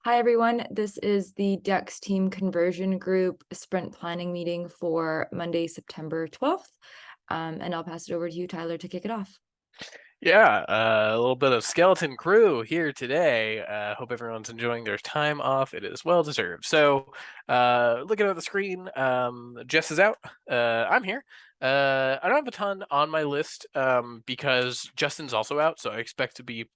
Hi, everyone. This is the Dex Team Conversion Group Sprint Planning Meeting for Monday, September 12th. And I'll pass it over to you, Tyler, to kick it off. Yeah, a little bit of skeleton crew here today. Hope everyone's enjoying their time off. It is well deserved. So, looking at the screen, Jess is out. I'm here. I don't have a ton on my list because Justin's also out, so I expect to be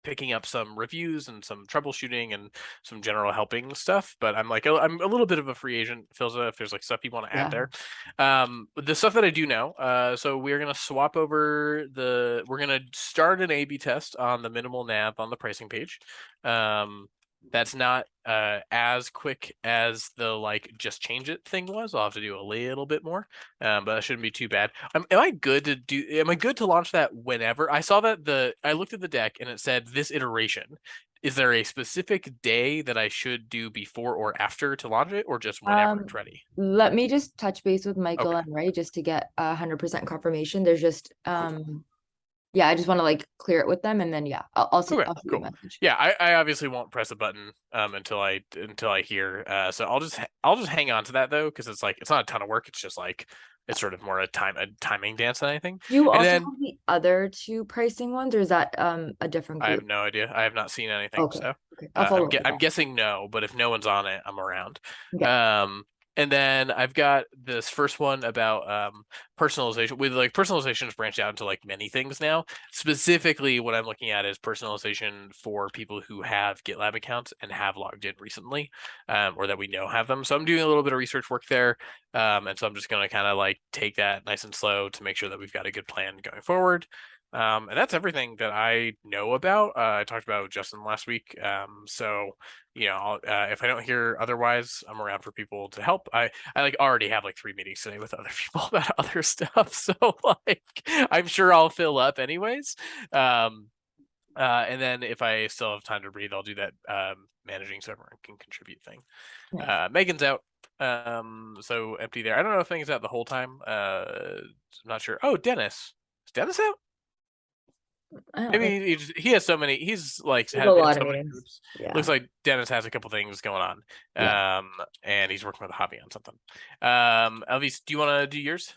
picking up some reviews and some troubleshooting and some general helping stuff. But I'm I'm a little bit of a free agent. Feels if there's like stuff you want to add there. The stuff that I do know. So we're gonna swap over we're gonna start an A/B test on the minimal nav on the pricing page. That's not as quick as the like just change it thing was. I'll have to do a little bit more, but that shouldn't be too bad. Am I good to do? Am I good to launch that whenever? I saw that I looked at the deck and it said this iteration. Is there a specific day that I should do before or after to launch it, or just whenever it's ready? Let me just touch base with Michael Okay. and Ray just to get 100% confirmation. There's just yeah, I just want to like clear it with them, and then yeah, I'll Okay, shoot you a cool. message. Yeah, I obviously won't press a button until I hear. So I'll just hang on to that though, because it's like it's not a ton of work. It's just like it's sort of more a timing dance than anything. Do you And also then have the other two pricing ones, or is that a different I have group? no idea. I have not seen anything. Okay, So okay, I'll follow up with I'm that. guessing no, but if no one's on it, I'm around. Okay. Um, and then I've got this first one about personalization. With like personalization is branched out into like many things now. Specifically, what I'm looking at is personalization for people who have GitLab accounts and have logged in recently, or that we know have them. So I'm doing a little bit of research work there, and so I'm just gonna kind of like take that nice and slow to make sure that we've got a good plan going forward. And that's everything that I know about. I talked about it with Justin last week. So if I don't hear otherwise, I'm around for people to help. I like already have like 3 meetings today with other people about other stuff. So like I'm sure I'll fill up anyways. And then if I still have time to breathe, I'll do that managing so everyone can contribute thing. Nice. Megan's out. So empty there. I don't know if Megan's out the whole time. I'm not sure. Oh, Dennis. Is Dennis out? I don't know. Maybe he has so many. He's like There's a in lot of so many meetings. groups. Yeah. Looks like Dennis has a couple things going on. Yeah. And he's working with a hobby on something. Elvis, do you want to do yours?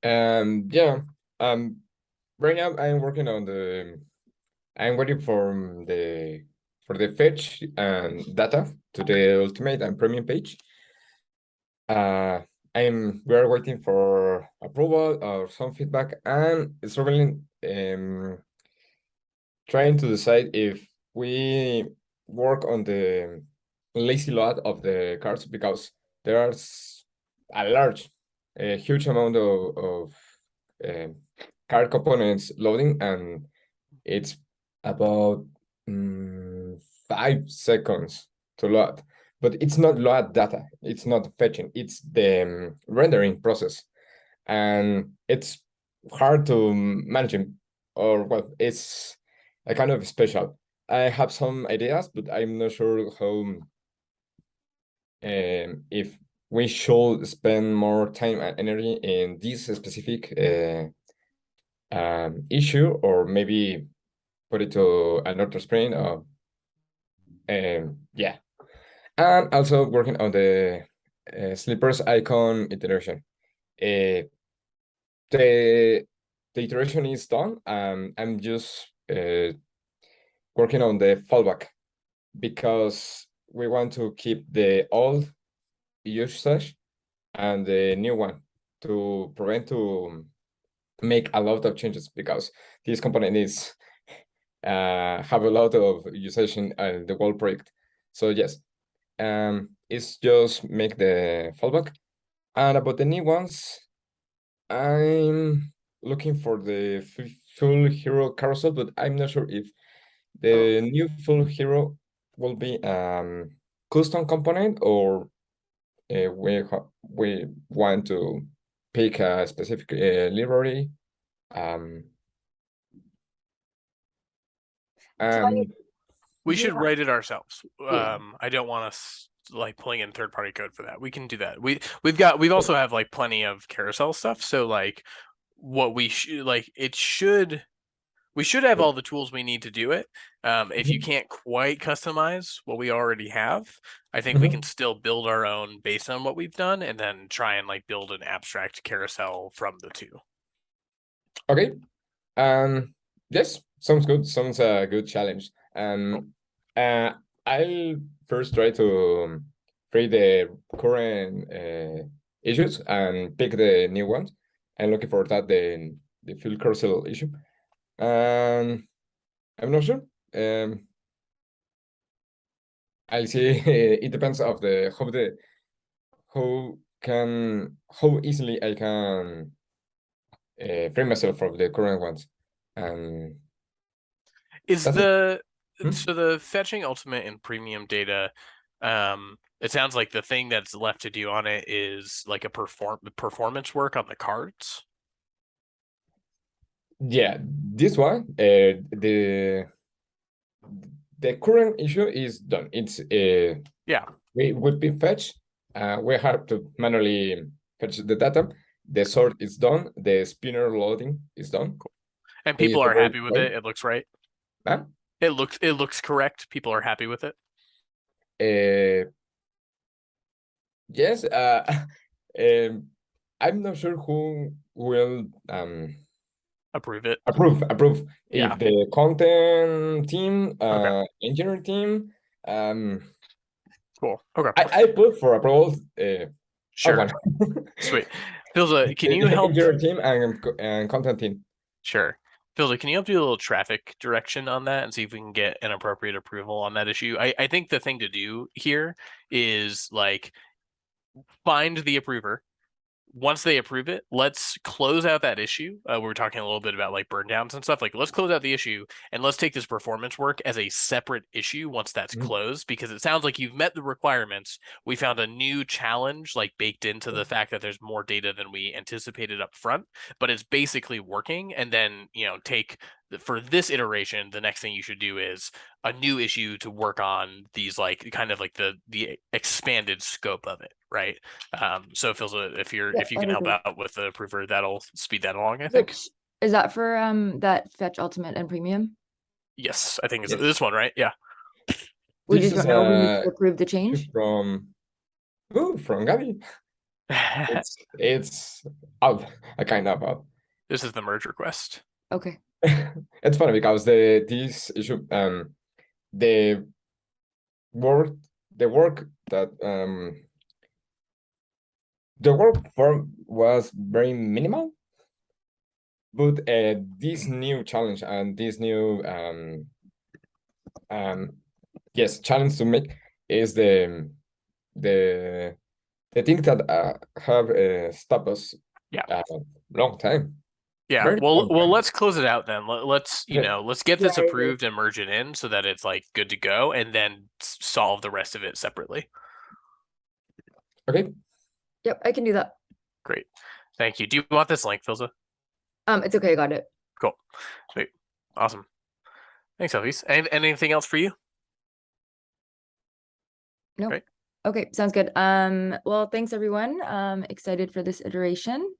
Yeah. Um, right now I'm working on I'm waiting for the fetch and data to the ultimate and premium page. We are waiting for approval or some feedback, and struggling trying to decide if we work on the lazy load of the cards, because there are a huge amount of um card components loading, and it's about 5 seconds to load. But it's not load data, it's not fetching, it's the rendering process. And it's hard to manage it, or well, it's a kind of special. I have some ideas, but I'm not sure how, if we should spend more time and energy in this specific issue, or maybe put it to another sprint. Yeah, and also working on the slippers icon iteration. Uh, the iteration is done. I'm just working on the fallback, because we want to keep the old usage and the new one to prevent to make a lot of changes, because this component is have a lot of usage in the whole project. So yes, it's just make the fallback. And about the new ones, I'm looking for the full hero carousel, but I'm not sure if the new full hero will be custom component, or we want to pick a specific library. Um, and We Do you should write it ourselves. Yeah. I don't want us like pulling in third party code for that. We can do that. We've also have like plenty of carousel stuff. So like what we should like it should We should have Yeah. all the tools we need to do it. If you Mhm. can't quite customize what we already have, I think we can still build our own based on what we've done, and then try and like build an abstract carousel from the two. Okay. Yes, sounds good. Sounds a good challenge. Uh, I'll first try to create the current issues and pick the new ones. I'm looking for that the field carousel issue. I'm not sure. I'll see. It depends of the how easily I can free myself from the current ones. And Is that's it. the Hmm? so the fetching ultimate and premium data, it sounds like the thing that's left to do on it is like a performance work on the cards. Yeah, this one, the current issue is done. It's Yeah, we be fetch. We have to manually fetch the data. The sort is done. The spinner loading is done. and Is people the are word happy with right? it. It looks right. Huh? It looks correct. People are happy with it. Uh, yes. Um, I'm not sure who will Approve it. approve Yeah. if the content team, Okay. engineer team, um. Cool. Okay. I put for approval Sure. one. Sweet. Filza, can you The help? engineer team and content team. Sure. Filza, can you help do a little traffic direction on that and see if we can get an appropriate approval on that issue? I think the thing to do here is like find the approver. Once they approve it, let's close out that issue. We were talking a little bit about like burn downs and stuff. Like, let's close out the issue and let's take this performance work as a separate issue once that's closed, because it sounds like you've met the requirements. We found a new challenge like baked into the fact that there's more data than we anticipated up front, but it's basically working. And then, take for this iteration, the next thing you should do is a new issue to work on these like kind of like the expanded scope of it, right? So it feels if you Yeah, can I help agree. out with the approver, that'll speed that along, I think. Which is that for that fetch ultimate and premium? Yes, I think it's Yes. this one, right? Yeah. We This just is don't know who needs to approve the change. from Gabby. It's out. I kind of out. This is the merge request. Okay. It's funny because this issue the work the work that the work form was very minimal, but this new challenge and this new yes challenge to make is the thing that have stopped us Yeah. long time. Yeah. Very long Well, time. let's close it out then. Let's Okay. let's get this Yeah, I agree. approved and merge it in so that it's like good to go, and then solve the rest of it separately. Okay. Yep, I can do that. Great. Thank you. Do you want this link, Filza? It's okay, I got it. Cool. Sweet. Awesome. Thanks, Elvis. Anything else for you? Nope. Great. Okay, sounds good. Well, thanks everyone. Excited for this iteration.